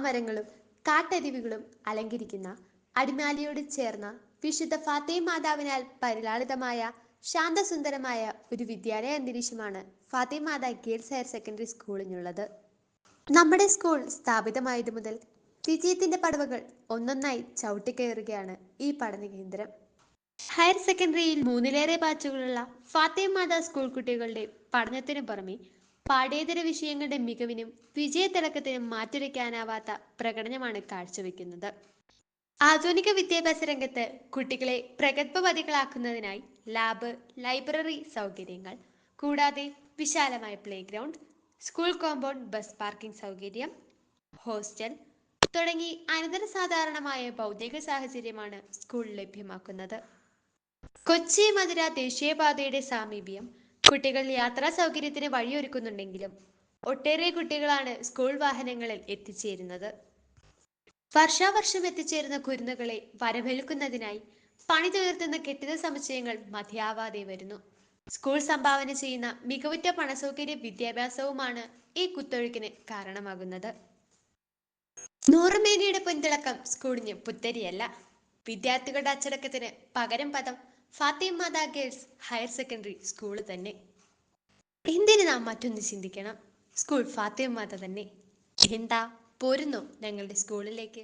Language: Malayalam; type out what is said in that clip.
മഹാമരങ്ങളും കാട്ടരുവികളും അലങ്കരിക്കുന്ന അടിമാലിയോട് ചേർന്ന വിശുദ്ധ ഫാത്തിമ മാതാവിനാൽ പരിലാളിതമായ ശാന്തസുന്ദരമായ ഒരു വിദ്യാലയ അന്തരീക്ഷമാണ് ഫാത്തിമ മാതാ ഗേൾസ് ഹയർ സെക്കൻഡറി സ്കൂളിനുള്ളത്. നമ്മുടെ സ്കൂൾ സ്ഥാപിതമായതു മുതൽ വിജയത്തിന്റെ പടവുകൾ ഒന്നൊന്നായി ചവിട്ടിക്കയറുകയാണ് ഈ പഠന കേന്ദ്രം. ഹയർ സെക്കൻഡറിയിൽ മൂന്നിലേറെ ബാച്ചുകളുള്ള ഫാത്തിമ മാതാ സ്കൂൾ കുട്ടികളുടെ പഠനത്തിനു പുറമെ പാഠ്യേതര വിഷയങ്ങളുടെ മികവിനും വിജയത്തിളക്കത്തിനും മാറ്റുരയ്ക്കാനാവാത്ത പ്രകടനമാണ് കാഴ്ചവെക്കുന്നത്. ആധുനിക വിദ്യാഭ്യാസ രംഗത്ത് കുട്ടികളെ പ്രഗത്ഭവതികളാക്കുന്നതിനായി ലാബ്, ലൈബ്രറി സൗകര്യങ്ങൾ, കൂടാതെ വിശാലമായ play ground, school compound, bus parking സൗകര്യം, ഹോസ്റ്റൽ തുടങ്ങി അനന്തര സാധാരണമായ ഭൗതിക സാഹചര്യമാണ് സ്കൂൾ ലഭ്യമാക്കുന്നത്. കൊച്ചി മധുര ദേശീയപാതയുടെ സാമീപ്യം കുട്ടികൾ യാത്രാ സൗകര്യത്തിന് വഴിയൊരുക്കുന്നുണ്ടെങ്കിലും ഒട്ടേറെ കുട്ടികളാണ് സ്കൂൾ വാഹനങ്ങളിൽ എത്തിച്ചേരുന്നത്. വർഷാവർഷം എത്തിച്ചേരുന്ന കുരുന്നുകളെ വരവേൽക്കുന്നതിനായി പണിതുയർത്തുന്ന കെട്ടിട സമുച്ചയങ്ങൾ മതിയാവാതെ വരുന്നു. സ്കൂൾ സംഭാവന ചെയ്യുന്ന മികവുറ്റ പണസൗകര്യ വിദ്യാഭ്യാസവുമാണ് ഈ കുത്തൊഴുക്കിന് കാരണമാകുന്നത്. നൂറുമേനിയുടെ പൊൻതിളക്കം സ്കൂളിന് പുത്തരിയല്ല. വിദ്യാർത്ഥികളുടെ അച്ചടക്കത്തിന് പകരം പദം ഫാത്തിമ മാതാ ഗേൾസ് ഹയർ സെക്കൻഡറി സ്കൂൾ തന്നെ. എന്തിന് നാം മറ്റൊന്ന് ചിന്തിക്കണം? സ്കൂൾ ഫാത്തിമ മാത തന്നെ. എന്താ, പോരുന്നോ ഞങ്ങളുടെ സ്കൂളിലേക്ക്?